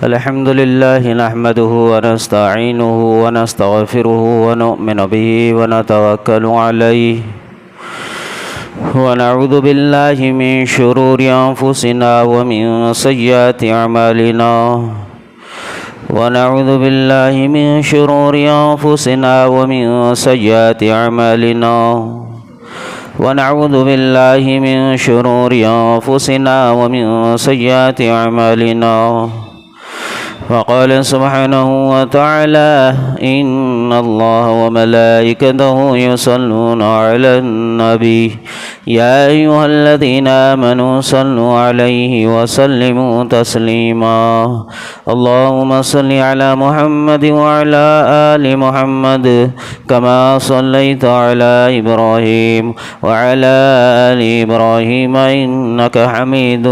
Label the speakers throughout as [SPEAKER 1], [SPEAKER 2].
[SPEAKER 1] الحمد لله نحمده ونستعينه ونستغفره ونؤمن به ونتوكل عليه ونعوذ بالله من شرور أنفسنا ومن سيئات أعمالنا ونعوذ بالله من شرور أنفسنا ومن سيئات أعمالنا ونعوذ بالله من شرور أنفسنا ومن سيئات أعمالنا وقال سبحانه وتعالى إن الله وملائكته يصلون على النبي يا أيها الذين آمنوا صلوا عليه وسلموا تسليما اللهم صل على محمد وعلى آل محمد كما صليت على إبراهيم وعلى آل إبراهيم إنك حميد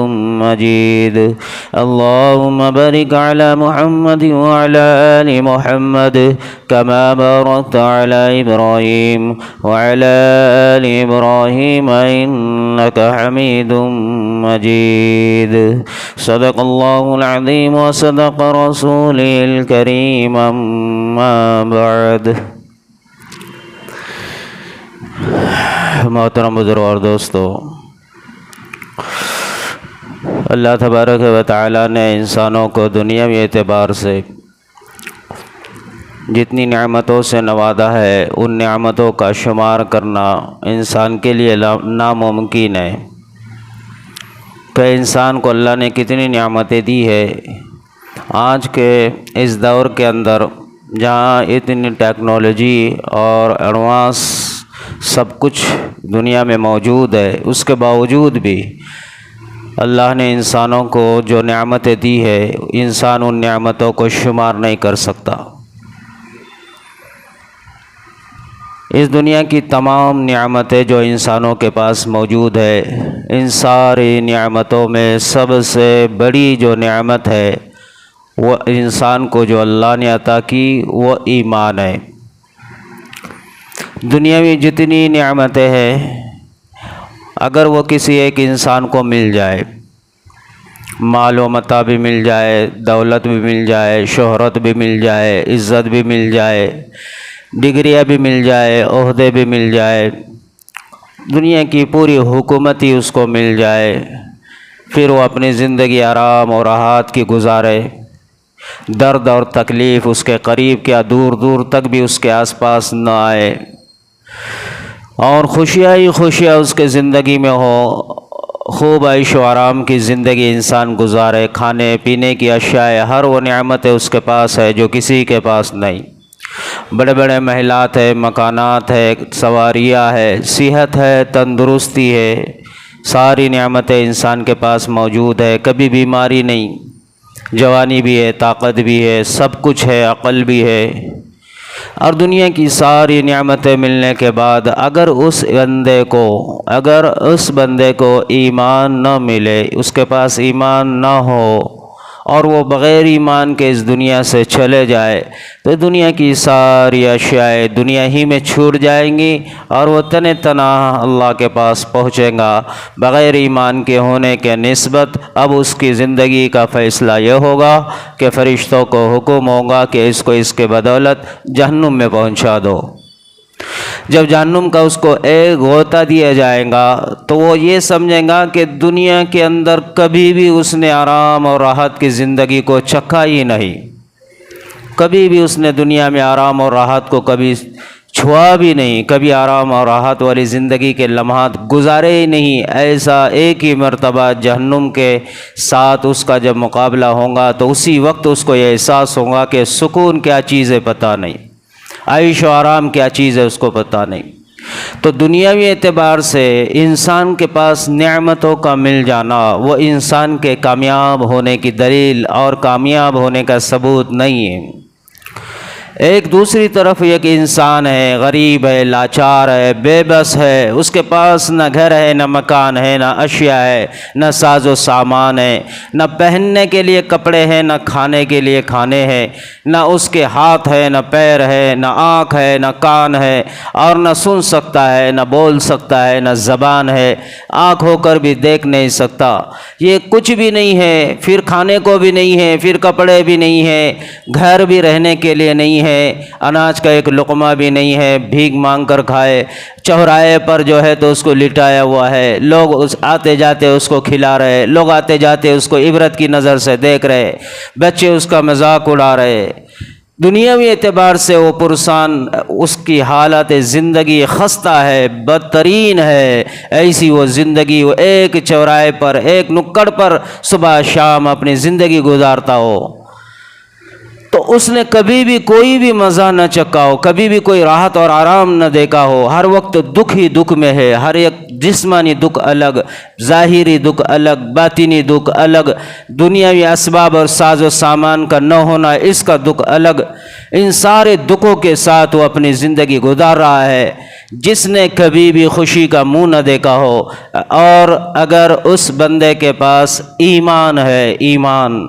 [SPEAKER 1] مجيد اللهم بارك على محمد وعلى آل محمد كما باركت على إبراهيم وعلى آل إبراهيم إنك حميد مجيد صدق الله العظيم وصدق رسوله الكريم أما بعد محترم بزرگ اور دوستو، اللہ تبارک و تعالیٰ نے انسانوں کو دنیاوی اعتبار سے جتنی نعمتوں سے نوازا ہے ان نعمتوں کا شمار کرنا انسان کے لیے ناممکن ہے کہ انسان کو اللہ نے کتنی نعمتیں دی ہے۔ آج کے اس دور کے اندر جہاں اتنی ٹیکنالوجی اور ایڈوانس سب کچھ دنیا میں موجود ہے، اس کے باوجود بھی اللہ نے انسانوں کو جو نعمتیں دی ہے انسان ان نعمتوں کو شمار نہیں کر سکتا۔ اس دنیا کی تمام نعمتیں جو انسانوں کے پاس موجود ہے، ان ساری نعمتوں میں سب سے بڑی جو نعمت ہے وہ انسان کو جو اللہ نے عطا کی وہ ایمان ہے۔ دنیا میں جتنی نعمتیں ہیں اگر وہ کسی ایک انسان کو مل جائے، مال و متاع بھی مل جائے، دولت بھی مل جائے، شہرت بھی مل جائے، عزت بھی مل جائے، ڈگریاں بھی مل جائے، عہدے بھی مل جائے، دنیا کی پوری حکومت ہی اس کو مل جائے، پھر وہ اپنی زندگی آرام اور راحت کی گزارے، درد اور تکلیف اس کے قریب کیا دور دور تک بھی اس کے آس پاس نہ آئے، اور خوشیاں ہی خوشیاں اس کے زندگی میں ہو، خوب عیش و آرام کی زندگی انسان گزارے، کھانے پینے کی اشیاء ہر وہ نعمتیں اس کے پاس ہے جو کسی کے پاس نہیں، بڑے بڑے محلات ہے، مکانات ہے، سواریاں ہے، صحت ہے، تندرستی ہے، ساری نعمتیں انسان کے پاس موجود ہے، کبھی بیماری نہیں، جوانی بھی ہے، طاقت بھی ہے، سب کچھ ہے، عقل بھی ہے۔ اور دنیا کی ساری نعمتیں ملنے کے بعد اگر اس بندے کو ایمان نہ ملے، اس کے پاس ایمان نہ ہو اور وہ بغیر ایمان کے اس دنیا سے چلے جائے تو دنیا کی ساری اشیاء دنیا ہی میں چھوٹ جائیں گی اور وہ تن تنہا اللہ کے پاس پہنچے گا۔ بغیر ایمان کے ہونے کے نسبت اب اس کی زندگی کا فیصلہ یہ ہوگا کہ فرشتوں کو حکم ہوگا کہ اس کو اس کے بدولت جہنم میں پہنچا دو۔ جب جہنم کا اس کو ایک غوطہ دیا جائے گا تو وہ یہ سمجھے گا کہ دنیا کے اندر کبھی بھی اس نے آرام اور راحت کی زندگی کو چکھا ہی نہیں، کبھی بھی اس نے دنیا میں آرام اور راحت کو کبھی چھوا بھی نہیں، کبھی آرام اور راحت والی زندگی کے لمحات گزارے ہی نہیں۔ ایسا ایک ہی مرتبہ جہنم کے ساتھ اس کا جب مقابلہ ہوگا تو اسی وقت اس کو یہ احساس ہوگا کہ سکون کیا چیز ہے پتہ نہیں، عیش و آرام کیا چیز ہے اس کو پتہ نہیں۔ تو دنیاوی اعتبار سے انسان کے پاس نعمتوں کا مل جانا وہ انسان کے کامیاب ہونے کی دلیل اور کامیاب ہونے کا ثبوت نہیں ہے۔ ایک دوسری طرف ایک انسان ہے، غریب ہے، لاچار ہے، بے بس ہے، اس کے پاس نہ گھر ہے، نہ مکان ہے، نہ اشیاء ہے، نہ ساز و سامان ہے، نہ پہننے کے لیے کپڑے ہیں، نہ کھانے کے لیے کھانے ہیں، نہ اس کے ہاتھ ہے، نہ پیر ہے، نہ آنکھ ہے، نہ کان ہے، اور نہ سن سکتا ہے، نہ بول سکتا ہے، نہ زبان ہے، آنکھ ہو کر بھی دیکھ نہیں سکتا، یہ کچھ بھی نہیں ہے، پھر کھانے کو بھی نہیں ہے، پھر کپڑے بھی نہیں ہے، گھر بھی رہنے کے لیے نہیں ہے، اناج کا ایک لقمہ بھی نہیں ہے، بھیک مانگ کر کھائے، چوراہے پر جو ہے تو اس کو لٹایا ہوا ہے، لوگ اس آتے جاتے اس کو کھلا رہے، لوگ آتے جاتے اس کو عبرت کی نظر سے دیکھ رہے، بچے اس کا مذاق اڑا رہے، دنیاوی اعتبار سے وہ پرسان، اس کی حالت زندگی خستہ ہے، بدترین ہے، ایسی وہ زندگی، وہ ایک چوراہے پر، ایک نکڑ پر صبح شام اپنی زندگی گزارتا ہو، تو اس نے کبھی بھی کوئی بھی مزہ نہ چکھا ہو، کبھی بھی کوئی راحت اور آرام نہ دیکھا ہو، ہر وقت دکھ ہی دکھ میں ہے، ہر ایک جسمانی دکھ الگ، ظاہری دکھ الگ، باطنی دکھ الگ، دنیاوی اسباب اور ساز و سامان کا نہ ہونا اس کا دکھ الگ، ان سارے دکھوں کے ساتھ وہ اپنی زندگی گزار رہا ہے۔ جس نے کبھی بھی خوشی کا منہ نہ دیکھا ہو، اور اگر اس بندے کے پاس ایمان ہے، ایمان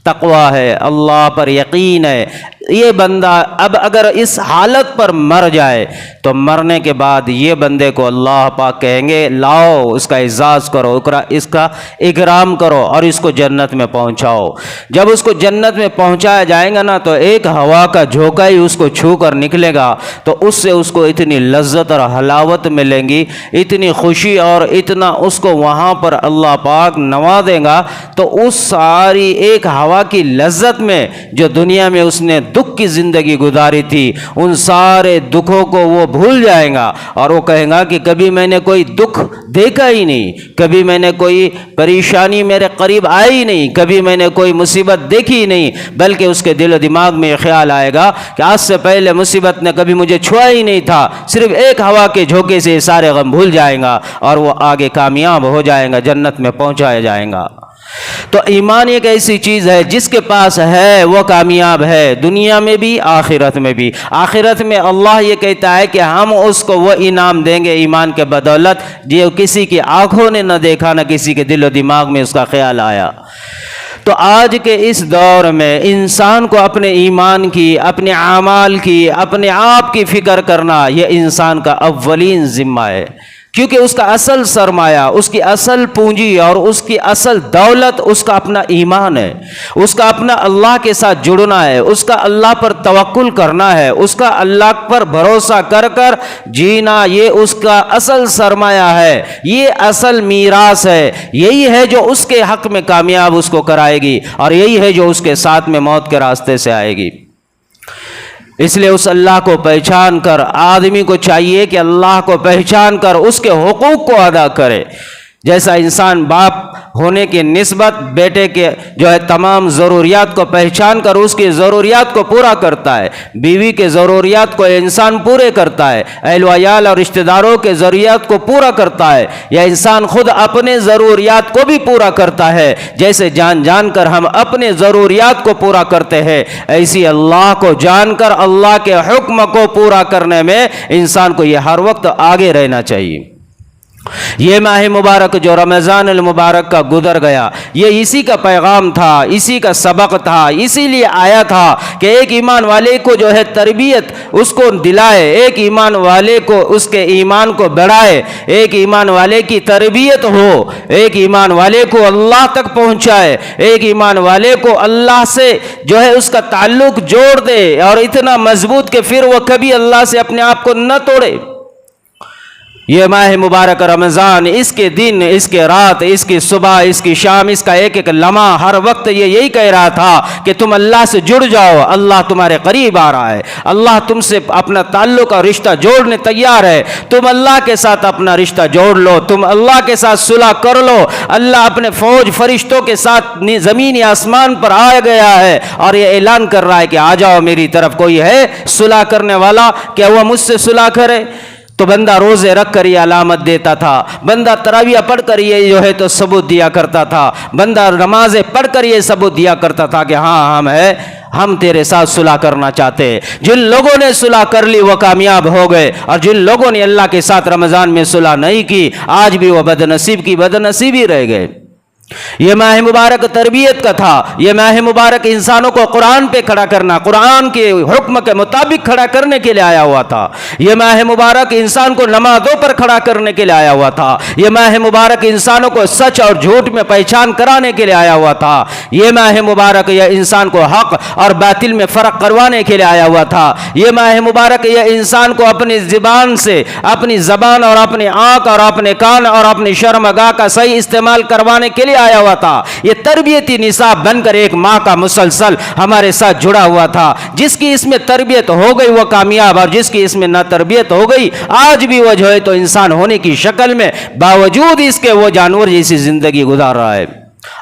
[SPEAKER 1] تقویٰ ہے، اللہ پر یقین ہے، یہ بندہ اب اگر اس حالت پر مر جائے تو مرنے کے بعد یہ بندے کو اللہ پاک کہیں گے لاؤ، اس کا اعزاز کرو، اس کا اکرام کرو اور اس کو جنت میں پہنچاؤ۔ جب اس کو جنت میں پہنچایا جائے گا نا، تو ایک ہوا کا جھونکا ہی اس کو چھو کر نکلے گا، تو اس سے اس کو اتنی لذت اور حلاوت ملیں گی، اتنی خوشی، اور اتنا اس کو وہاں پر اللہ پاک نوازے گا، تو اس ساری ایک ہوا کی لذت میں جو دنیا میں اس نے دکھ کی زندگی گزاری تھی، ان سارے دکھوں کو وہ بھول جائے گا، اور وہ کہے گا کہ کبھی میں نے کوئی دکھ دیکھا ہی نہیں، کبھی میں نے کوئی پریشانی میرے قریب آئی نہیں، کبھی میں نے کوئی مصیبت دیکھی ہی نہیں، بلکہ اس کے دل و دماغ میں یہ خیال آئے گا کہ آج سے پہلے مصیبت نے کبھی مجھے چھوا ہی نہیں تھا، صرف ایک ہوا کے جھونکے سے یہ سارے غم بھول جائیں گا، اور وہ آگے کامیاب ہو جائیں گا، جنت میں پہنچایا جائیں گا۔ تو ایمان ایک ایسی چیز ہے جس کے پاس ہے وہ کامیاب ہے، دنیا میں بھی آخرت میں بھی۔ آخرت میں اللہ یہ کہتا ہے کہ ہم اس کو وہ انعام دیں گے ایمان کے بدولت جو کسی کی آنکھوں نے نہ دیکھا، نہ کسی کے دل و دماغ میں اس کا خیال آیا۔ تو آج کے اس دور میں انسان کو اپنے ایمان کی، اپنے اعمال کی، اپنے آپ کی فکر کرنا یہ انسان کا اولین ذمہ ہے، کیونکہ اس کا اصل سرمایہ، اس کی اصل پونجی اور اس کی اصل دولت اس کا اپنا ایمان ہے، اس کا اپنا اللہ کے ساتھ جڑنا ہے، اس کا اللہ پر توکل کرنا ہے، اس کا اللہ پر بھروسہ کر کر جینا، یہ اس کا اصل سرمایہ ہے، یہ اصل میراث ہے، یہی ہے جو اس کے حق میں کامیاب اس کو کرائے گی، اور یہی ہے جو اس کے ساتھ میں موت کے راستے سے آئے گی۔ اس لیے اس اللہ کو پہچان کر آدمی کو چاہیے کہ اللہ کو پہچان کر اس کے حقوق کو ادا کرے، جیسا انسان باپ ہونے کی نسبت بیٹے کے جو ہے تمام ضروریات کو پہچان کر اس کی ضروریات کو پورا کرتا ہے، بیوی کے ضروریات کو انسان پورے کرتا ہے، اہل و عیال اور رشتہ داروں کے ضروریات کو پورا کرتا ہے، یا انسان خود اپنے ضروریات کو بھی پورا کرتا ہے، جیسے جان جان کر ہم اپنے ضروریات کو پورا کرتے ہیں، ایسی اللہ کو جان کر اللہ کے حکم کو پورا کرنے میں انسان کو یہ ہر وقت آگے رہنا چاہیے۔ یہ ماہ مبارک جو رمضان المبارک کا گزر گیا، یہ اسی کا پیغام تھا، اسی کا سبق تھا، اسی لیے آیا تھا کہ ایک ایمان والے کو جو ہے تربیت اس کو دلائے، ایک ایمان والے کو اس کے ایمان کو بڑھائے، ایک ایمان والے کی تربیت ہو، ایک ایمان والے کو اللہ تک پہنچائے، ایک ایمان والے کو اللہ سے جو ہے اس کا تعلق جوڑ دے، اور اتنا مضبوط کہ پھر وہ کبھی اللہ سے اپنے آپ کو نہ توڑے۔ یہ ماہ مبارک رمضان، اس کے دن، اس کے رات، اس کی صبح، اس کی شام، اس کا ایک ایک لمحہ ہر وقت یہ یہی کہہ رہا تھا کہ تم اللہ سے جڑ جاؤ، اللہ تمہارے قریب آ رہا ہے، اللہ تم سے اپنا تعلق اور رشتہ جوڑنے تیار ہے، تم اللہ کے ساتھ اپنا رشتہ جوڑ لو، تم اللہ کے ساتھ صلح کر لو، اللہ اپنے فوج فرشتوں کے ساتھ زمین یا آسمان پر آ گیا ہے اور یہ اعلان کر رہا ہے کہ آ جاؤ میری طرف، کوئی ہے صلح کرنے والا کہ وہ مجھ سے صلح کرے؟ تو بندہ روزے رکھ کر یہ علامت دیتا تھا، بندہ تراویح پڑھ کر یہ جو ہے تو ثبوت دیا کرتا تھا، بندہ نمازیں پڑھ کر یہ ثبوت دیا کرتا تھا کہ ہاں ہم تیرے ساتھ صلح کرنا چاہتے ہیں۔ جن لوگوں نے صلح کر لی وہ کامیاب ہو گئے، اور جن لوگوں نے اللہ کے ساتھ رمضان میں صلح نہیں کی آج بھی وہ بد نصیب کی بد نصیبی رہ گئے۔ یہ ماہ مبارک تربیت کا تھا، یہ ماہ مبارک انسانوں کو قرآن پہ کھڑا کرنا، قرآن کے حکم کے مطابق کھڑا کرنے کے لیے آیا ہوا تھا۔ یہ ماہ مبارک انسان کو نمازوں پر کھڑا کرنے کے لیے آیا ہوا تھا۔ یہ ماہ مبارک انسانوں کو سچ اور جھوٹ میں پہچان کرانے کے لیے آیا ہوا تھا۔ یہ ماہ مبارک یہ انسان کو حق اور باطل میں فرق کروانے کے لیے آیا ہوا تھا۔ یہ ماہ مبارک یہ انسان کو اپنی زبان سے، اپنی زبان اور اپنی آنکھ اور اپنے کان اور اپنی شرمگاہ کا صحیح استعمال کروانے کے لیے آیا ہوا تھا۔ یہ تربیتی نصاب بن کر ایک ماہ کا مسلسل ہمارے ساتھ جڑا ہوا تھا۔ جس کی اس میں تربیت ہو گئی وہ کامیاب، اور جس کی اس میں نہ تربیت ہو گئی آج بھی وہ جو ہے تو انسان ہونے کی شکل میں باوجود اس کے وہ جانور جیسی زندگی گزار رہا ہے۔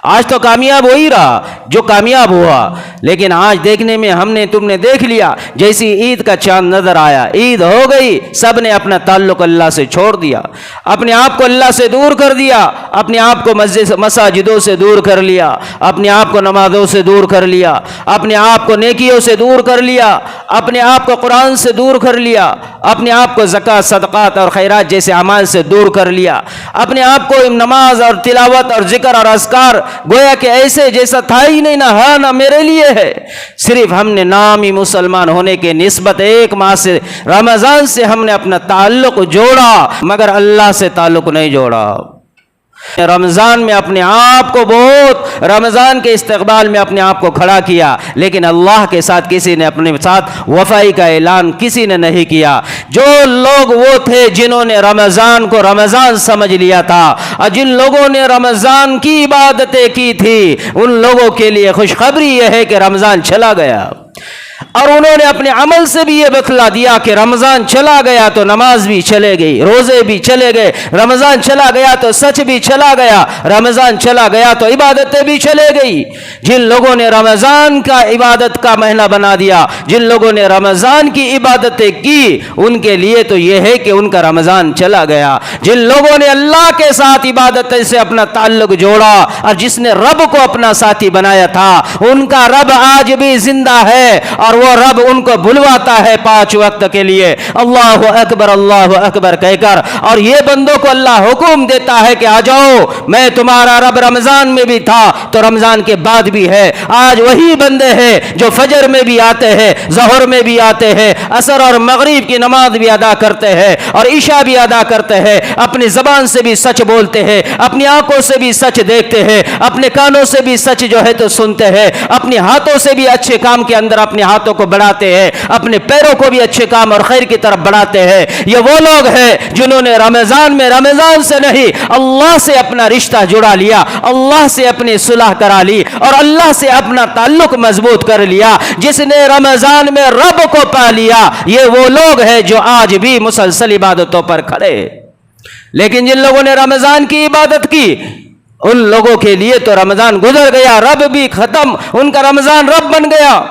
[SPEAKER 1] آج تو کامیاب ہو ہی رہا جو کامیاب ہوا، لیکن آج دیکھنے میں ہم نے تم نے دیکھ لیا جیسی عید کا چاند نظر آیا، عید ہو گئی، سب نے اپنا تعلق اللہ سے چھوڑ دیا، اپنے آپ کو اللہ سے دور کر دیا، اپنے آپ کو مساجدوں سے دور کر لیا، اپنے آپ کو نمازوں سے دور کر لیا، اپنے آپ کو نیکیوں سے دور کر لیا، اپنے آپ کو قرآن سے دور کر لیا، اپنے آپ کو زکوٰۃ، صدقات اور خیرات جیسے اعمال سے دور کر لیا، اپنے آپ کو نماز اور تلاوت اور ذکر اور اذکار گویا کہ ایسے جیسا تھا ہی نہیں، نہ ہاں نہ میرے لیے ہے۔ صرف ہم نے نامی مسلمان ہونے کے نسبت ایک ماہ سے رمضان سے ہم نے اپنا تعلق جوڑا، مگر اللہ سے تعلق نہیں جوڑا۔ رمضان میں اپنے آپ کو بہت، رمضان کے استقبال میں اپنے آپ کو کھڑا کیا، لیکن اللہ کے ساتھ کسی نے اپنے ساتھ وفائی کا اعلان کسی نے نہیں کیا۔ جو لوگ وہ تھے جنہوں نے رمضان کو رمضان سمجھ لیا تھا، اور جن لوگوں نے رمضان کی عبادتیں کی تھی، ان لوگوں کے لیے خوشخبری یہ ہے کہ رمضان چلا گیا، اور انہوں نے اپنے عمل سے بھی یہ بتلا دیا کہ رمضان چلا گیا تو نماز بھی چلے گئی، روزے بھی چلے گئے، رمضان چلا گیا تو سچ بھی چلا گیا، رمضان چلا گیا تو عبادتیں بھی چلے گئی۔ جن لوگوں نے رمضان کا عبادت کا مہینہ بنا دیا، جن لوگوں نے رمضان کی عبادتیں کی، ان کے لیے تو یہ ہے کہ ان کا رمضان چلا گیا۔ جن لوگوں نے اللہ کے ساتھ عبادتیں سے اپنا تعلق جوڑا، اور جس نے رب کو اپنا ساتھی بنایا تھا، ان کا رب آج بھی زندہ ہے، اور وہ رب ان کو بلواتا ہے 5 وقت کے لیے اللہ اکبر کہہ کر، اور یہ بندوں کو اللہ حکم دیتا ہے کہ آ جاؤ، میں تمہارا رب رمضان میں بھی تھا تو رمضان کے بعد بھی ہے۔ آج وہی بندے ہیں جو فجر میں بھی آتے ہیں، ظہر میں بھی آتے ہیں، عصر اور مغرب کی نماز بھی ادا کرتے ہیں، اور عشاء بھی ادا کرتے ہیں، اپنی زبان سے بھی سچ بولتے ہیں، اپنی آنکھوں سے بھی سچ دیکھتے ہیں، اپنے کانوں سے بھی سچ جو ہے تو سنتے ہیں، اپنے ہاتھوں سے بھی اچھے کام کے اندر اپنے ہاتھوں کو بڑھاتے ہیں، اپنے پیروں کو بھی اچھے کام اور خیر کی طرف بڑھاتے ہیں۔ یہ وہ لوگ ہیں جنہوں نے رمضان میں رمضان سے نہیں اللہ سے اپنا رشتہ جڑا لیا، اللہ سے اپنی صلح کرا لی، اور اللہ سے اپنا تعلق مضبوط کر لیا۔ جس نے رمضان میں رب کو پا لیا، یہ وہ لوگ ہیں جو آج بھی مسلسل عبادتوں پر کھڑے۔ لیکن جن لوگوں نے رمضان کی عبادت کی، ان لوگوں کے لیے تو رمضان گزر گیا، رب بھی ختم، ان کا رمضان رب بن گیا۔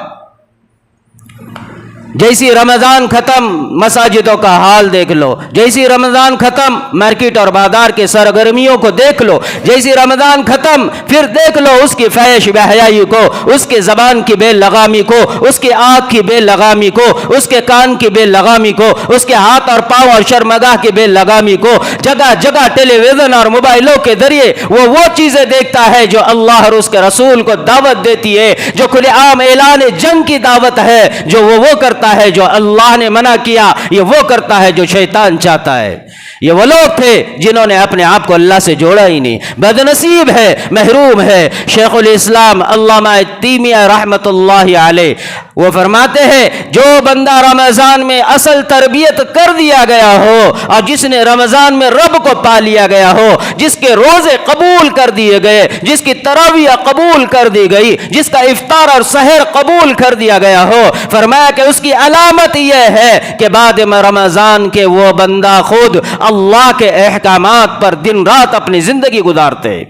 [SPEAKER 1] جیسی رمضان ختم مساجدوں کا حال دیکھ لو، جیسی رمضان ختم مارکیٹ اور بازار کے سرگرمیوں کو دیکھ لو، جیسی رمضان ختم پھر دیکھ لو اس کی فحش بے حیائی کو، اس کے زبان کی بے لگامی کو، اس کے آنکھ کی بے لگامی کو، اس کے کان کی بے لگامی کو، اس کے ہاتھ اور پاؤں اور شرمگاہ کی بے لگامی کو۔ جگہ جگہ ٹیلی ویژن اور موبائلوں کے ذریعے وہ چیزیں دیکھتا ہے جو اللہ اور اس کے رسول کو دعوت دیتی ہے، جو کھلے عام اعلان جنگ کی دعوت ہے، جو وہ کرتا ہے جو اللہ نے منع کیا، یہ وہ کرتا ہے جو شیطان چاہتا ہے۔ یہ وہ لوگ تھے جنہوں نے اپنے آپ کو اللہ سے جوڑا ہی نہیں، بد نصیب ہے، محروم ہے۔ شیخ الاسلام علامہ تیمیہ رحمۃ اللہ علیہ وہ فرماتے ہیں جو بندہ رمضان میں اصل تربیت کر دیا گیا ہو، اور جس نے رمضان میں رب کو پا لیا گیا ہو، جس کے روزے قبول کر دیے گئے، جس کی تراویح قبول کر دی گئی، جس کا افطار اور سحر قبول کر دیا گیا ہو، فرمایا کہ اس کی علامت یہ ہے کہ بعد میں رمضان کے وہ بندہ خود اللہ کے احکامات پر دن رات اپنی زندگی گزارتے۔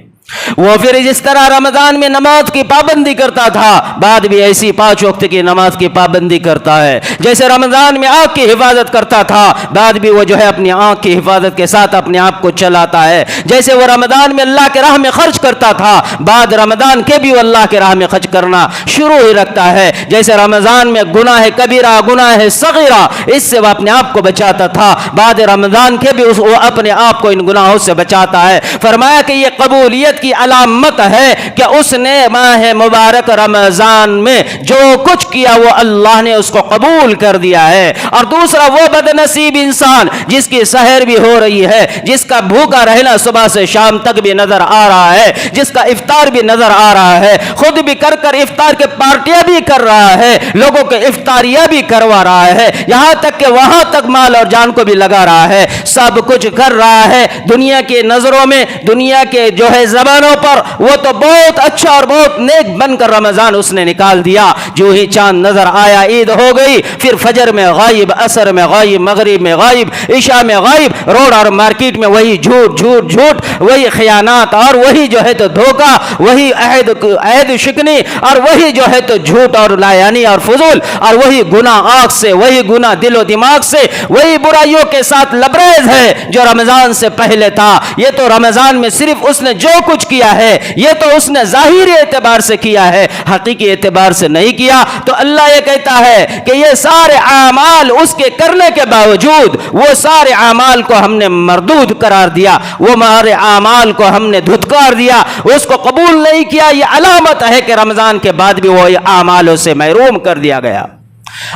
[SPEAKER 1] وہ پھر جس طرح رمضان میں نماز کی پابندی کرتا تھا بعد بھی ایسی 5 وقت کی نماز کی پابندی کرتا ہے. جیسے رمضان میں آنکھ کی حفاظت کرتا تھا بعد بھی وہ جو ہے اپنی آنکھ کی حفاظت کے ساتھ اپنے آپ کو چلاتا ہے. جیسے وہ رمضان میں اللہ کے راہ میں خرچ کرتا تھا بعد رمضان کے بھی وہ اللہ کے راہ میں خرچ کرنا شروع ہی رکھتا ہے. جیسے رمضان میں گناہ کبیرہ گناہ صغیرہ اس سے وہ اپنے آپ کو بچاتا تھا بعد رمضان کے بھی وہ اپنے آپ کو ان گناہوں سے بچاتا ہے. فرمایا کہ یہ قبولیت کی علامت ہے کہ اس نے ماہ مبارک رمضان میں جو کچھ کیا وہ اللہ نے اس کو قبول کر دیا ہے. اور دوسرا وہ بد نصیب انسان جس کی سحر بھی ہو رہی ہے, جس کا بھوکا رہنا صبح سے شام تک بھی نظر آ رہا ہے, جس کا افطار بھی نظر آ رہا ہے, خود بھی کر افطار کے پارٹیاں بھی کر رہا ہے, لوگوں کے افطاریاں بھی کروا رہا ہے, یہاں تک کہ وہاں تک مال اور جان کو بھی لگا رہا ہے, سب کچھ کر رہا ہے. دنیا کی نظروں میں دنیا کے جو ہے زبانوں پر وہ تو بہت اچھا اور بہت نیک بن کر رمضان اس نے نکال دیا. جو ہی چاند نظر آیا عید ہو گئی, پھر فجر میں غائب, عصر میں غائب, مغرب میں غائب, عشاء میں غائب, روڈ اور مارکیٹ میں وہی جھوٹ جھوٹ جھوٹ, وہی خیانات اور وہی جو ہے تو دھوکہ, وہی عہد شکنی اور وہی جو ہے تو جھوٹ اور لایانی اور فضول, اور وہی گناہ آنکھ سے, وہی گناہ دل و دماغ سے, وہی برائیوں کے ساتھ لبریز ہے جو رمضان سے پہلے تھا. یہ تو رمضان میں صرف اس نے جو کچھ کیا ہے یہ تو اس نے ظاہری اعتبار سے کیا ہے, حقیقی اعتبار سے نہیں کیا. تو اللہ یہ کہتا ہے کہ یہ سارے اعمال اس کے کرنے کے باوجود وہ سارے اعمال کو ہم نے مردود قرار دیا, وہ ہمارے اعمال کو ہم نے دھتکار دیا, اس کو قبول نہیں کیا. یہ علامت ہے کہ رمضان کے بعد بھی وہ اعمالوں سے محروم کر دیا گیا.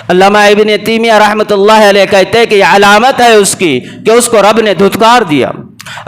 [SPEAKER 1] علامہ ابن تیمیہ رحمۃ اللہ علیہ کہتے ہیں کہ یہ علامت ہے اس کی کہ اس کو رب نے دھتکار دیا,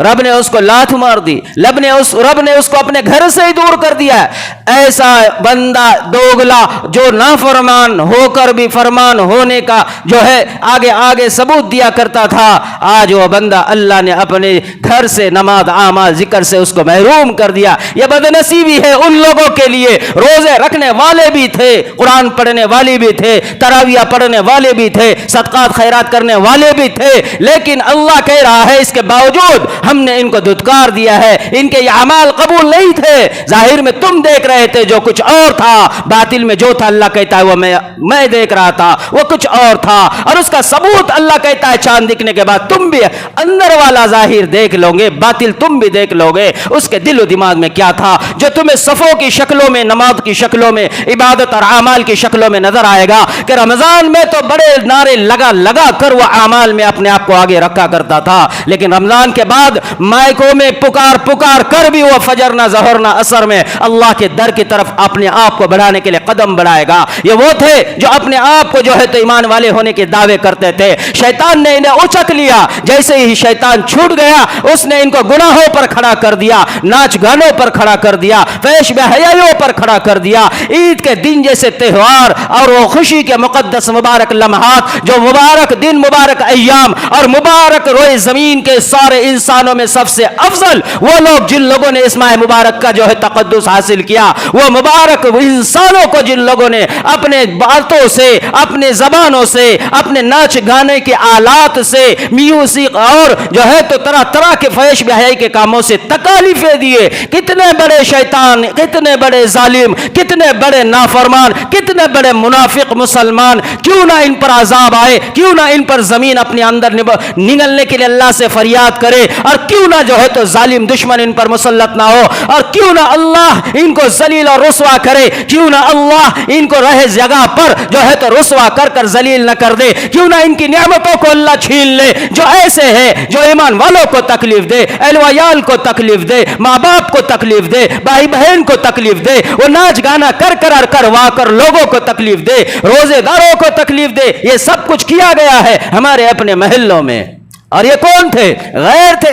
[SPEAKER 1] رب نے اس کو لات مار دی, رب نے اس کو اپنے گھر سے ہی دور کر دیا. ایسا بندہ دوگلا جو نافرمان ہو کر بھی فرمان ہونے کا جو ہے آگے آگے ثبوت دیا کرتا تھا, آج وہ بندہ اللہ نے اپنے گھر سے نماز اعمال ذکر سے اس کو محروم کر دیا. یہ بدنصیبی ہے ان لوگوں کے لیے, روزے رکھنے والے بھی تھے, قرآن پڑھنے والے بھی تھے, تراویح پڑھنے والے بھی تھے, صدقات خیرات کرنے والے بھی تھے, لیکن اللہ کہہ رہا ہے اس کے باوجود ہم نے ان کو دھتکار دیا ہے. ان کے یہ اعمال قبول نہیں تھے, ظاہر میں تم دیکھ رہے تھے جو کچھ اور تھا, باطل میں جو تھا اللہ کہتا ہے وہ میں دیکھ رہا تھا وہ کچھ اور تھا, اور اس کا ثبوت اللہ کہتا ہے چاند دکھنے کے بعد تم بھی اندر والا ظاہر دیکھ لو گے, باطل تم بھی دیکھ لو گے. اس کے دل و دماغ میں کیا تھا جو تمہیں صفوں کی شکلوں میں, نماز کی شکلوں میں, عبادت اور اعمال کی شکلوں میں نظر آئے گا کہ رمضان میں تو بڑے نعرے لگا کر وہ اعمال میں اپنے آپ کو آگے رکھا کرتا تھا, لیکن رمضان کے بعد مائکوں میں پکار کر بھی وہ فجر نہ ظہر نہ عصر میں اللہ کے در کی طرف اپنے آپ کو بڑھانے کے لیے قدم بڑھائے گا. یہ وہ تھے جو اپنے آپ کو جو ہے تو ایمان والے ہونے کے دعوے کرتے تھے. شیطان نے انہیں اچک لیا, جیسے ہی شیطان چھوٹ گیا اس نے ان کو گناہوں پر کھڑا کر دیا, ناچ گانوں پر کھڑا کر دیا, فحش بے حیائیوں پر کھڑا کر دیا. عید کے دن جیسے تہوار اور وہ خوشی کے مقدس مبارک لمحات, جو مبارک دن, مبارک ایام اور مبارک روئے زمین کے سارے انسانوں میں سب سے افضل وہ لوگ جن لوگوں نے اس ماہ مبارک کا جو ہے تقدس حاصل کیا, وہ مبارک انسانوں کو جن لوگوں نے اپنے باتوں سے, اپنے زبانوں سے, اپنے ناچ گانے کے آلات سے, میوزک اور جو ہے تو طرح طرح کے فحش بے حیائی کے کاموں سے تکالیفیں دیے. کتنے بڑے شیطان, کتنے بڑے ظالم, کتنے بڑے نافرمان, کتنے بڑے منافق مسلمان, کیوں نہ ان پر عذاب آئے, کیوں نہ ان پر زمین اپنے اندر نگلنے کے لیے اللہ سے فریاد کرے, اور کیوں نہ جو ہے تو ظالم دشمن ان پر مسلط نہ ہو, اور کیوں نہ اللہ ان کو ذلیل اور رسوا کرے, کیوں نہ اللہ ان کو رہے جگہ پر جو ہے تو رسوا کر ذلیل نہ کر دے, کیوں نہ ان کی نعمتوں کو اللہ چھین لے. جو ایسے ہیں جو ایمان والوں کو تکلیف دے, اہل و عیال کو تکلیف دے, ماں باپ کو تکلیف دے, بھائی بہن کو تکلیف دے, وہ ناچ گانا کروا کر لوگوں کو تکلیف دے, روزے داروں کو تکلیف دے, یہ سب کچھ کیا گیا ہے ہمارے اپنے محلوں میں. اور یہ کون تھے؟ غیر تھے.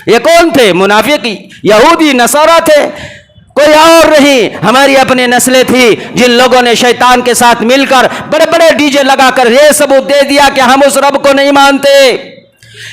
[SPEAKER 1] یہ کون تھے؟ منافق یہودی نصارہ تھے, کوئی اور نہیں. ہماری اپنی نسلیں تھی جن لوگوں نے شیطان کے ساتھ مل کر بڑے بڑے ڈی جے لگا کر یہ ثبوت دے دیا کہ ہم اس رب کو نہیں مانتے.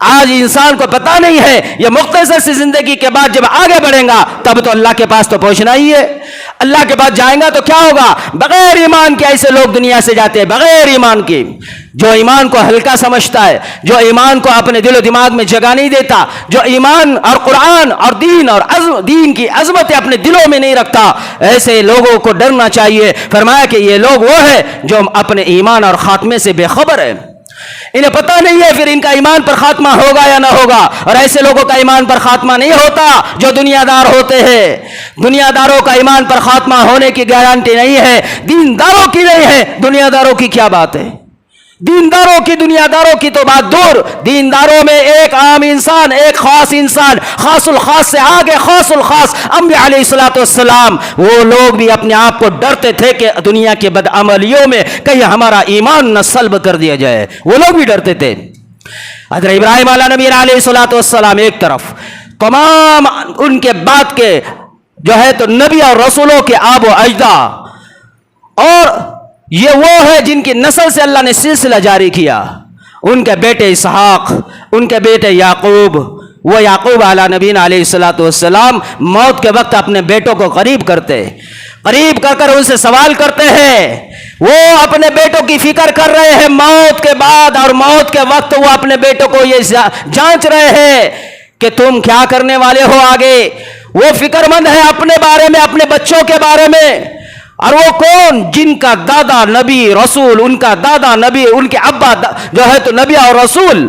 [SPEAKER 2] آج انسان کو پتہ نہیں ہے یہ مختصر سی زندگی کے بعد جب آگے بڑھیں گا تب تو اللہ کے پاس تو پہنچنا ہی ہے. اللہ کے پاس جائیں گا تو کیا ہوگا؟ بغیر ایمان کے ایسے لوگ دنیا سے جاتے ہیں، بغیر ایمان کے. جو ایمان کو ہلکا سمجھتا ہے، جو ایمان کو اپنے دل و دماغ میں جگہ نہیں دیتا، جو ایمان اور قرآن اور دین کی عظمت اپنے دلوں میں نہیں رکھتا، ایسے لوگوں کو ڈرنا چاہیے. فرمایا کہ یہ لوگ وہ ہیں جو اپنے ایمان اور خاتمے سے بے خبر ہیں. انہیں پتہ نہیں ہے پھر ان کا ایمان پر خاتمہ ہوگا یا نہ ہوگا. اور ایسے لوگوں کا ایمان پر خاتمہ نہیں ہوتا جو دنیا دار ہوتے ہیں. دنیا داروں کا ایمان پر خاتمہ ہونے کی گارنٹی نہیں ہے، دینداروں کی نہیں ہے. دنیا داروں کی کیا بات ہے؟ دینداروں کی، دنیا داروں کی تو بات دور. دینداروں میں ایک عام انسان، ایک خاص انسان، خاص الخاص سے آگے خاص الخاص انبیاء علیہ الصلوۃ والسلام، وہ لوگ بھی اپنے آپ کو ڈرتے تھے کہ دنیا کے بدعملیوں میں کہیں ہمارا ایمان نہ سلب کر دیا جائے. وہ لوگ بھی ڈرتے تھے. حضرت ابراہیم علیہ الصلوۃ والسلام ایک طرف، تمام ان کے بعد کے جو ہے تو نبی اور رسولوں کے آب و اجداد، اور یہ وہ ہے جن کی نسل سے اللہ نے سلسلہ جاری کیا. ان کے بیٹے اسحاق، ان کے بیٹے یعقوب. وہ یعقوب علیہ نبی علیہ الصلوۃ والسلام موت کے وقت اپنے بیٹوں کو قریب کر کر ان سے سوال کرتے ہیں. وہ اپنے بیٹوں کی فکر کر رہے ہیں موت کے بعد، اور موت کے وقت وہ اپنے بیٹوں کو یہ جانچ رہے ہیں کہ تم کیا کرنے والے ہو آگے. وہ فکر مند ہے اپنے بارے میں، اپنے بچوں کے بارے میں. اور وہ کون؟ جن کا دادا نبی رسول، ان کا دادا نبی، ان کے ابا جو ہے تو نبی اور رسول،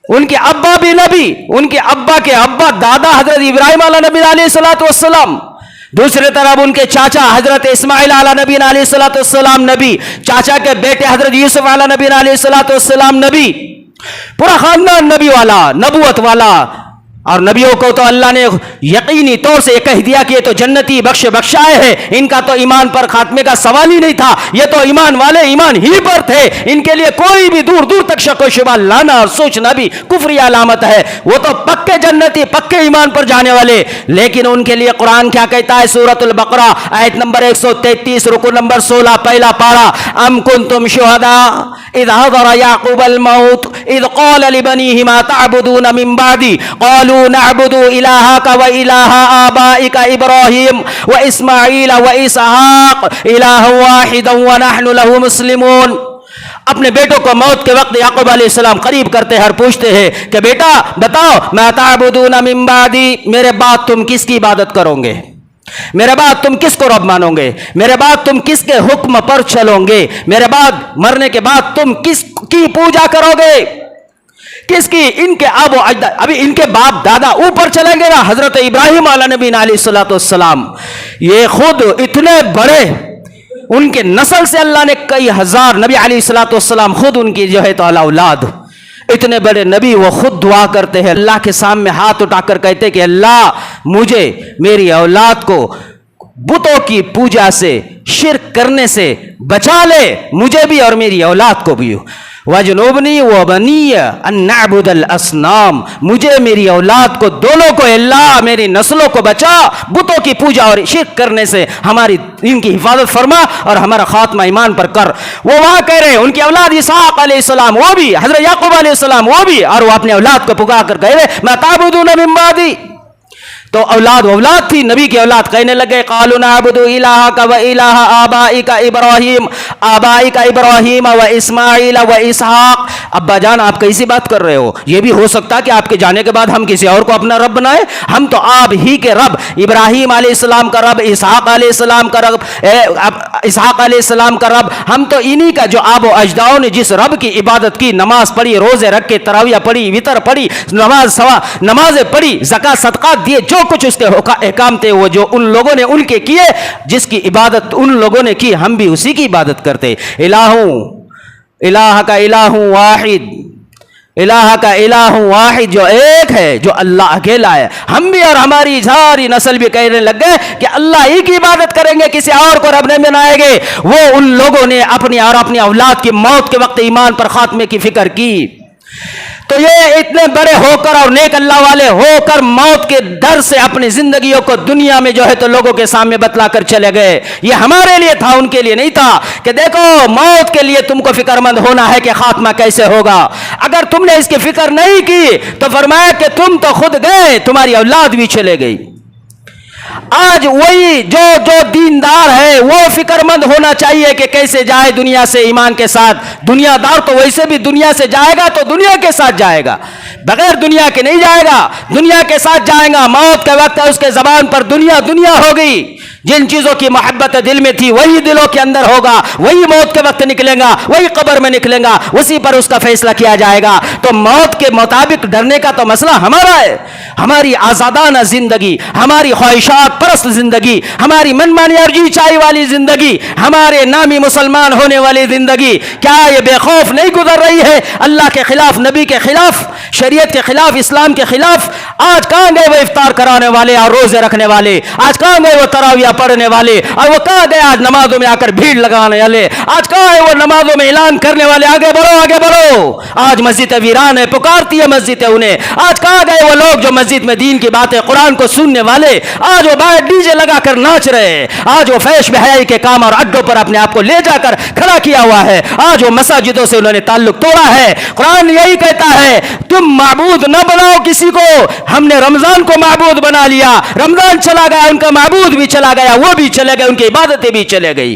[SPEAKER 2] ان کے ابا بھی نبی، ان کے ابا کے ابا دادا حضرت ابراہیم علیہ نبی علیہ الصلوۃ والسلام. دوسری طرف ان کے چاچا حضرت اسماعیل علیہ نبی علیہ الصلوۃ والسلام نبی، چاچا کے بیٹے حضرت یوسف علیہ نبی علیہ الصلوۃ والسلام نبی. پورا خاندان نبی والا، نبوت والا. اور نبیوں کو تو اللہ نے یقینی طور سے یہ کہہ دیا کہ یہ تو جنتی بخشائے ہیں. ان کا تو ایمان پر خاتمے کا سوال ہی نہیں تھا. یہ تو ایمان والے ایمان ہی پر تھے. ان کے لیے کوئی بھی دور دور تک شک و شبہ لانا اور سوچنا بھی کفری علامت ہے. وہ تو پکے جنتی، پکے ایمان پر جانے والے. لیکن ان کے لیے قرآن کیا کہتا ہے؟ سورۃ البقرہ آیت نمبر 133 رکو نمبر 16 پہلا پارہ. ام کنتم شہداء اذ حضر یعقوب الموت اذ قال لبنیہ ما تعبدون من بعدی قالوا نعبد الہک و الہ آبائک ابراہیم و اسماعیل و اسحاق الہ واحدا ونحن له مسلمون. اپنے بیٹوں کو موت کے وقت یعقوب علیہ السلام قریب کرتے ہیں اور پوچھتے ہیں کہ بیٹا بتاؤ، ما تعبدون من بعدی، میرے بعد تم کس کی عبادت کرو گے؟ میرے بعد تم کس کو رب مانو گے؟ میرے بعد تم کس کے حکم پر چلو گے؟ میرے بعد مرنے کے بعد تم کس کی پوجا کرو گے؟ کس کی؟ ان کے آب و اجداد. ابھی ان کے باپ دادا اوپر چلیں گے نا، حضرت ابراہیم علیہ نبی علیہ الصلوۃ والسلام. یہ خود اتنے بڑے، ان کے نسل سے اللہ نے کئی ہزار نبی علیہ الصلوۃ والسلام، خود ان کی جو ہے تو اولاد، اتنے بڑے نبی، وہ خود دعا کرتے ہیں اللہ کے سامنے ہاتھ اٹھا کر کہتے کہ اللہ مجھے، میری اولاد کو بتوں کی پوجا سے، شرک کرنے سے بچا لے، مجھے بھی اور میری اولاد کو بھی. وَجْنُبْنِي وَبَنِيَّ أَن نَعْبُدَ الْأَصْنَامَ، مجھے میری اولاد کو دونوں کو اللہ میری نسلوں کو بچا بتوں کی پوجا اور شرک کرنے سے، ہماری ان کی حفاظت فرما اور ہمارا خاتمہ ایمان پر کر. وہ وہاں کہہ رہے ہیں ان کی اولاد اسحاق علیہ السلام، وہ بھی حضرت یعقوب علیہ السلام، وہ بھی، اور وہ اپنے اولاد کو پکار کر کہہ رہے مَا تَعْبُدُونَ مِن بَعْدِي. تو اولاد تھی، نبی کی اولاد کہنے لگے قالوا نعبد الہک و الہ آبائک ابراہیم و اسماعیل و اسحاق. ابا جان آپ کیسی بات کر رہے ہو؟ یہ بھی ہو سکتا کہ آپ کے جانے کے بعد ہم کسی اور کو اپنا رب بنائیں؟ ہم تو آپ ہی کے رب، ابراہیم علیہ السلام کا رب، اسحاق علیہ السلام کا رب، اسحاق علیہ السلام کا رب، ہم تو انہی کا جو آب و اجداد نے جس رب کی عبادت کی، نماز پڑھی، روزے رکھے، تراویح پڑھی، وتر پڑھی، نمازیں پڑھی، زکوٰۃ صدقات دیے، جو کچھ اس کے احکام تھے وہ جو ان لوگوں نے ان کے کیے، جس کی عبادت ان لوگوں نے کی، ہم بھی اسی کی عبادت کرتے. الہ کا الہ واحد، الہ کا الہ واحد، جو ایک ہے، جو اللہ اکیلا ہے. ہم بھی اور ہماری ساری نسل بھی کہنے لگ گئے کہ اللہ ہی کی عبادت کریں گے، کسی اور کو رب نہیں بنائیں گے. وہ ان لوگوں نے اپنی اور اپنی اولاد کی موت کے وقت ایمان پر خاتمے کی فکر کی. تو یہ اتنے بڑے ہو کر اور نیک اللہ والے ہو کر موت کے ڈر سے اپنی زندگیوں کو دنیا میں جو ہے تو لوگوں کے سامنے بتلا کر چلے گئے. یہ ہمارے لیے تھا, ان کے لیے نہیں تھا کہ دیکھو موت کے لیے تم کو فکر مند ہونا ہے کہ خاتمہ کیسے ہوگا. اگر تم نے اس کی فکر نہیں کی تو فرمایا کہ تم تو خود گئے, تمہاری اولاد بھی چلے گئی. آج وہی جو دیندار ہے وہ فکر مند ہونا چاہیے کہ کیسے جائے دنیا سے ایمان کے ساتھ. دنیا دار تو ویسے بھی دنیا سے جائے گا تو دنیا کے ساتھ جائے گا, بغیر دنیا کے نہیں جائے گا, دنیا کے ساتھ جائے گا. موت کے وقت اس کے زبان پر دنیا دنیا ہو گئی. جن چیزوں کی محبت دل میں تھی وہی دلوں کے اندر ہوگا, وہی موت کے وقت نکلے گا, وہی قبر میں نکلے گا, اسی پر اس کا فیصلہ کیا جائے گا. تو موت کے مطابق ڈرنے کا تو مسئلہ ہمارا ہے. ہماری آزادانہ زندگی, ہماری خواہشات پرست زندگی, ہماری منمانی اور جی چائی والی زندگی, ہمارے نامی مسلمان ہونے والی زندگی, کیا یہ بے خوف نہیں گزر رہی ہے اللہ کے خلاف, نبی کے خلاف, شریعت کے خلاف, اسلام کے خلاف؟ آج کہاں گئے وہ افطار کرانے والے اور روزے رکھنے والے؟ آج کہاں گئے وہ تراویح پڑھنے والے؟ اور وہ کہاں گئے آج نمازوں میں آ کر بھیڑ لگانے والے؟ آج کہاں ہے وہ نمازوں میں اعلان کرنے والے آگے بڑھو آگے بڑھو؟ آج مسجد ویران ہے, پکارتی ہے مسجد انہیں. آج کہاں گئے وہ لوگ جو مسجد میں دین کی باتیں قرآن کو سننے والے؟ آج وہ باہر ڈی جے لگا کر ناچ رہے. آج وہ فحش بحیائی کے کام اور اڈوں پر اپنے آپ کو لے جا کر کھڑا کیا ہوا ہے. آج وہ مساجدوں سے انہوں نے تعلق توڑا ہے. قرآن یہی کہتا ہے تم معبود نہ بناؤ کسی کو. ہم نے رمضان کو معبود بنا لیا, رمضان چلا گیا, ان کا معبود بھی چلا گیا, وہ بھی چلے گئے, ان کی عبادتیں بھی چلے گئی.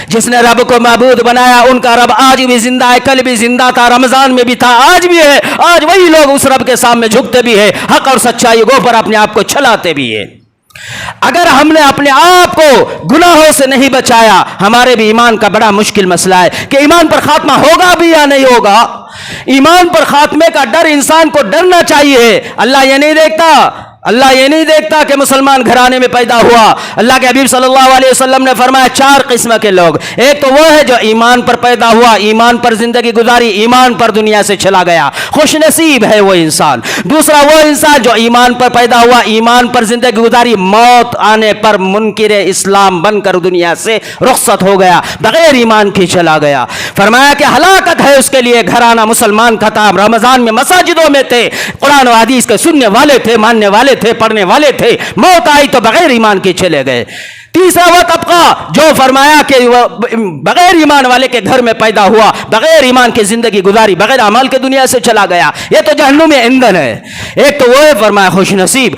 [SPEAKER 2] جس نے رب کو معبود بنایا ان کا رب آج بھی زندہ ہے, کل بھی زندہ تھا, رمضان میں بھی تھا, آج بھی ہے. آج وہی لوگ اس رب کے سامنے جھکتے بھی ہے, حق اور سچائی گو پر اپنے آپ کو چھلاتے بھی ہے. اگر ہم نے اپنے آپ کو گناہوں سے نہیں بچایا, ہمارے بھی ایمان کا بڑا مشکل مسئلہ ہے کہ ایمان پر خاتمہ ہوگا بھی یا نہیں ہوگا. ایمان پر خاتمے کا ڈر انسان کو ڈرنا چاہیے. اللہ یہ نہیں دیکھتا کہ مسلمان گھرانے میں پیدا ہوا. اللہ کے حبیب صلی اللہ علیہ وسلم نے فرمایا 4 قسم کے لوگ. ایک تو وہ ہے جو ایمان پر پیدا ہوا, ایمان پر زندگی گزاری, ایمان پر دنیا سے چلا گیا, خوش نصیب ہے وہ انسان. دوسرا وہ انسان جو ایمان پر پیدا ہوا, ایمان پر زندگی گزاری, موت آنے پر منکر اسلام بن کر دنیا سے رخصت ہو گیا, بغیر ایمان کے چلا گیا. فرمایا کہ ہلاکت ہے اس کے لیے. گھرانہ مسلمان کا تھا, رمضان میں مساجدوں میں تھے, قرآن و حدیث کے سننے والے تھے, ماننے والے تھے, پڑھنے والے تھے, موت آئی تو بغیر ایمان کے چلے گئے. تیسرا وہ طبقہ جو فرمایا کہ وہ بغیر ایمان والے کے گھر میں پیدا ہوا, بغیر ایمان کی زندگی گزاری, بغیر عمل کے دنیا سے چلا گیا, یہ تو جہنم میں ایندھن ہے. ایک تو وہ ہے فرمایا خوش نصیب,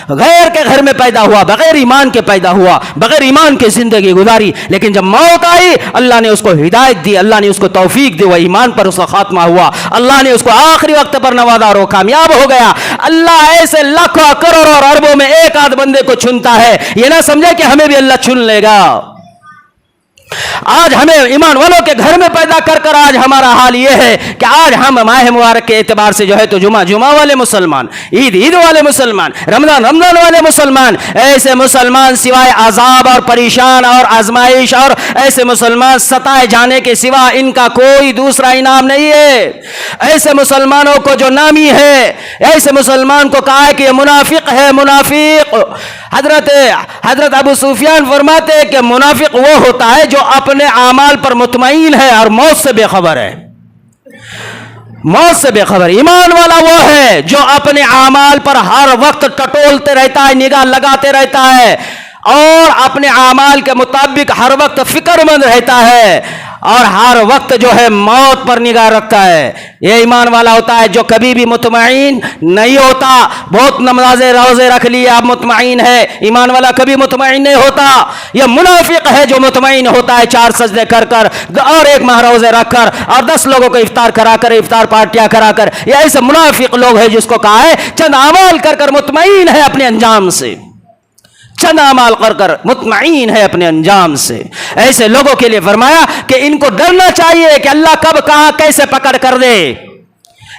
[SPEAKER 2] غیر کے گھر میں پیدا ہوا, بغیر ایمان کے پیدا ہوا, بغیر ایمان کی زندگی گزاری, لیکن جب موت آئی اللہ نے اس کو ہدایت دی, اللہ نے اس کو توفیق دی, وہ ایمان پر اس کا خاتمہ ہوا, اللہ نے اس کو آخری وقت پر نوازا اور وہ کامیاب ہو گیا. اللہ ایسے لاکھوں کروڑوں اور اربوں میں ایک آدھ بندے کو چنتا ہے, یہ نہ سمجھے کہ ہمیں بھی اللہ چن لے گا. آج ہمیں ایمان والوں کے گھر میں پیدا کر آج ہمارا حال یہ ہے کہ آج ہم ماہ مبارک کے اعتبار سے جو ہے تو جمعہ والے مسلمان, عید والے مسلمان, رمضان والے مسلمان, ایسے مسلمان سوائے عذاب اور پریشان اور آزمائش اور ایسے مسلمان ستائے جانے کے سوا ان کا کوئی دوسرا انعام نہیں ہے. ایسے مسلمانوں کو جو نامی ہے, ایسے مسلمان کو کہا ہے کہ یہ منافق ہے, منافق. حضرت ابو سفیان فرماتے ہیں کہ منافق وہ ہوتا ہے جو اپنے اعمال پر مطمئن ہے اور موت سے بے خبر ہے, موت سے بے خبر. ایمان والا وہ ہے جو اپنے اعمال پر ہر وقت ٹٹولتے رہتا ہے, نگاہ لگاتے رہتا ہے اور اپنے اعمال کے مطابق ہر وقت فکر مند رہتا ہے اور ہر وقت جو ہے موت پر نگاہ رکھتا ہے. یہ ایمان والا ہوتا ہے جو کبھی بھی مطمئن نہیں ہوتا. بہت نمازیں روزے رکھ لیے اب مطمئن ہے, ایمان والا کبھی مطمئن نہیں ہوتا. یہ منافق ہے جو مطمئن ہوتا ہے 4 سجدے کر اور 1 ماہ روزے رکھ کر اور 10 لوگوں کو افطار کرا کر, افطار پارٹیاں کرا کر. یہ ایسے منافق لوگ ہیں جس کو کہا ہے چند اعمال کر مطمئن ہے اپنے انجام سے, چند اعمال کر مطمئن ہے اپنے انجام سے. ایسے لوگوں کے لیے فرمایا کہ ان کو ڈرنا چاہیے کہ اللہ کب کہاں کیسے پکڑ کر دے.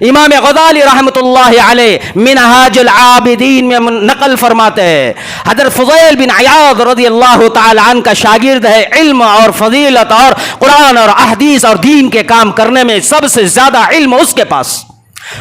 [SPEAKER 2] امام غزالی رحمۃ اللہ علیہ منہاج العابدین میں نقل فرماتے ہیں, حضرت فضیل بن عیاض رضی اللہ تعالی عنہ کا شاگرد ہے, علم اور فضیلت اور قرآن اور احادیث اور دین کے کام کرنے میں سب سے زیادہ علم اس کے پاس.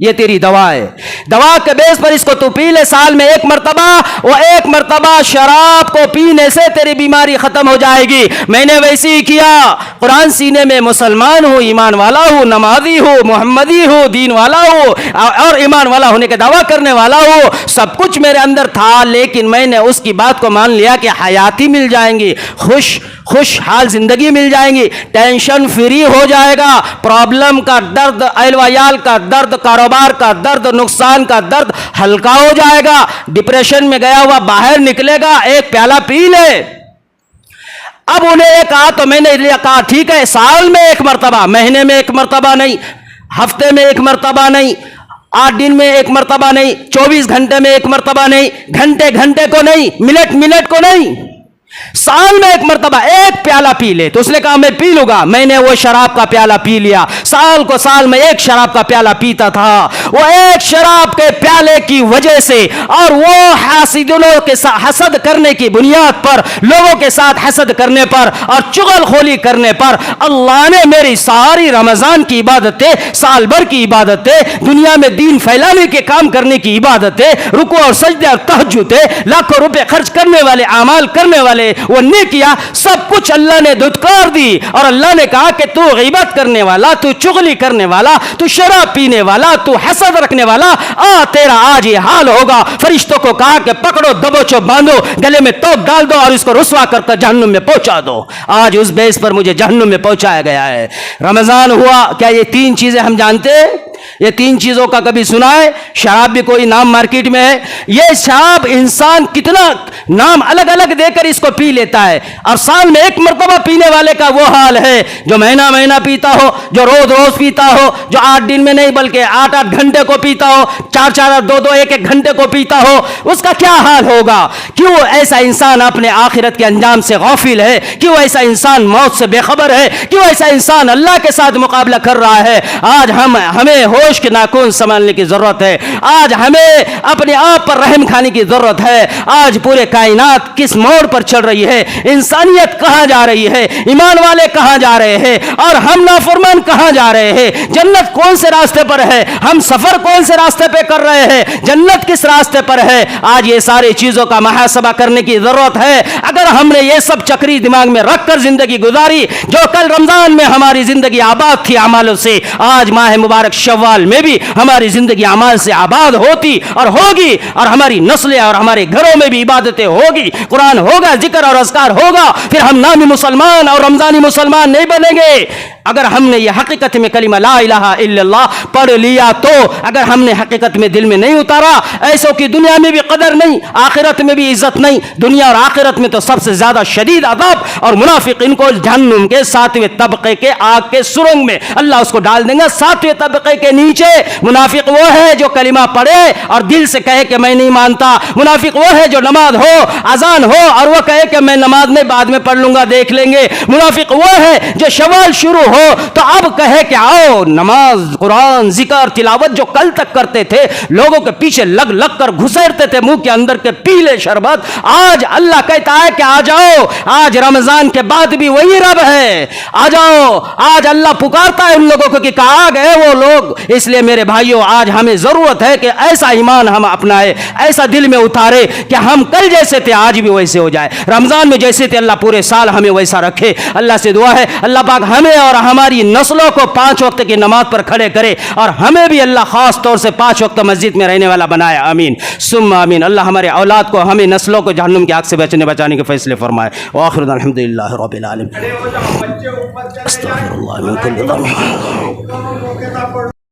[SPEAKER 2] یہ تیری دوا ہے. دوا کے بیس پر اس کو تو پی لے سال میں ایک مرتبہ. وہ ایک مرتبہ شراب کو پینے سے تیری بیماری ختم ہو جائے گی. میں نے ویسے ہی کیا. قرآن سینے میں مسلمان ہوں, ایمان والا ہوں, نمازی ہوں, محمدی ہوں, دین والا ہوں اور ایمان والا ہونے کا دعویٰ کرنے والا ہوں. سب کچھ میرے اندر تھا, لیکن میں نے اس کی بات کو مان لیا کہ حیاتی مل جائیں گی, خوشحال زندگی مل جائیں گی, ٹینشن فری ہو جائے گا, پرابلم کا درد, اہل وعیال کا درد, کاروبار کا درد, نقصان کا درد ہلکا ہو جائے گا. ڈپریشن میں گیا ہوا باہر نکلے گا. ایک پیالہ پی لے. اب انہیں یہ کہا تو میں نے کہا ٹھیک ہے, سال میں ایک مرتبہ, مہینے میں ایک مرتبہ نہیں, ہفتے میں ایک مرتبہ نہیں, 8 دن میں ایک مرتبہ نہیں, 24 گھنٹے میں ایک مرتبہ نہیں, گھنٹے کو نہیں, منٹ کو نہیں, سال میں ایک مرتبہ ایک پیالہ پی لے. تو اس نے کہا میں پی لوں گا. میں نے وہ شراب کا پیالہ پی لیا. سال میں ایک شراب کا پیالہ پیتا تھا. وہ ایک شراب کے پیالے کی وجہ سے اور وہ حاسدوں کے حسد کرنے کی بنیاد پر, لوگوں کے ساتھ حسد کرنے پر اور چغل خولی کرنے پر اللہ نے میری ساری رمضان کی عبادتیں, سال بھر کی عبادتیں, دنیا میں دین پھیلانے کے کام کرنے کی عبادتیں, رکوع اور سجدے اور تہجدیں, لاکھوں روپے خرچ کرنے والے, اعمال کرنے والے, وہ نیکیاں, سب کچھ اللہ نے دھتکار دی. اور اللہ نے کہا کہ تو غیبت کرنے والا, تو چغلی کرنے والا, تو شراب پینے والا, تو حسد رکھنے والا, تیرا آج یہ حال ہوگا. فرشتوں کو کہا کہ پکڑو, دبوچو, باندھو, گلے میں توق ڈال دو اور اس کو رسوا کر جہنم میں پہنچا دو. آج اس بیس پر مجھے جہنم میں پہنچایا گیا ہے. رمضان ہوا, کیا یہ 3 چیزیں ہم جانتے ہیں؟ یہ 3 چیزوں کا کبھی سنا ہے؟ شراب بھی کوئی نام مارکیٹ میں ہے. یہ شراب انسان کتنا نام الگ الگ دے کر اس کو پی لیتا ہے, اور سال میں ایک مرتبہ پینے والے کا وہ حال ہے جو مہینہ پیتا ہو, جو روز پیتا ہو, جو 8 دن میں نہیں بلکہ 8 گھنٹے کو پیتا ہو, 4 2 1 گھنٹے کو پیتا ہو. اس کا کیا حال ہوگا؟ کیوں ایسا انسان اپنے آخرت کے انجام سے غافل ہے؟ کیوں ایسا انسان موت سے بے خبر ہے؟ کیوں ایسا انسان اللہ کے ساتھ مقابلہ کر رہا ہے؟ آج ہمیں ہوش کے ناخن سنبھالنے کی ضرورت ہے. آج ہمیں اپنے آپ پر رحم کھانے کی ضرورت ہے. آج پورے کائنات کس موڑ پر چل رہی ہے؟ انسانیت کہاں جا رہی ہے؟ ایمان والے کہاں جا رہے ہیں اور ہم نافرمان کہاں جا رہے ہیں؟ جنت کون سے راستے پر ہے؟ ہم سفر کون سے راستے پہ کر رہے ہیں؟ جنت کس راستے پر ہے؟ آج یہ ساری چیزوں کا محاسبہ کرنے کی ضرورت ہے. اگر ہم نے یہ سب چکری دماغ میں رکھ کر زندگی گزاری, جو کل رمضان میں ہماری زندگی آباد تھی اعمالوں سے, آج ماہ مبارک شوال میں بھی ہماری زندگی اعمال سے آباد ہوتی اور ہوگی, اور ہماری نسلیں اور ہمارے گھروں میں بھی عبادتیں ہوگی, قرآن ہوگا, ذکر اور اذکار ہوگا. پھر ہم نامی مسلمان اور رمضانی مسلمان نہیں بنیں گے. اگر ہم نے یہ حقیقت میں کلمہ لا الہ الا اللہ پڑھ لیا تو, اگر ہم نے حقیقت میں دل میں نہیں اتارا, ایسوں کی دنیا میں بھی قدر نہیں, آخرت میں بھی عزت نہیں. دنیا اور آخرت میں تو سب سے زیادہ شدید عذاب, اور منافق ان کو جہنم کے 7ویں طبقے کے آگ کے سرنگ میں اللہ اس کو ڈال دیں گا. 7ویں طبقے کے نیچے منافق وہ ہے جو کلمہ پڑھے اور دل سے کہے کہ میں نہیں مانتا. منافق وہ ہے جو نماز ہو, اذان ہو اور وہ کہے کہ میں نماز میں بعد میں پڑھ لوں گا, دیکھ لیں گے. منافق وہ ہے جو شوال شروع ہو تو اب کہے کہ آؤ نماز, قرآن, ذکر, تلاوت جو کل تک کرتے تھے, لوگوں کے پیچھے لگ کر گھسیٹتے تھے منہ کے اندر کے پیلے شربت, آج اللہ کہتا ہے کہ آ جاؤ, آج رمضان کے بعد بھی وہی رب ہے, آ جاؤ. آج اللہ پکارتا ہے ان لوگوں کو کہ کہاں گئے وہ لوگ. اس لیے میرے بھائیوں, آج ہمیں ضرورت ہے کہ ایسا ایمان ہم اپنائے, ایسا دل میں اتارے کہ ہم کل جیسے تھے آج بھی ویسے ہو جائے. رمضان میں جیسے تھے اللہ پورے سال ہمیں ویسا رکھے. اللہ سے دعا ہے اللہ پاک ہمیں اور ہماری نسلوں کو 5 وقت کی نماز پر کھڑے کرے, اور ہمیں بھی اللہ خاص طور سے 5 وقت مسجد میں رہنے والا بنائے. آمین ثم آمین. اللہ ہمارے اولاد کو, ہمیں نسلوں کو جہنم کی آگ سے بچانے کے فیصلے فرمائے. وآخر دعوانا الحمدللہ رب العالمین. استغفر اللہ من کل ذنب.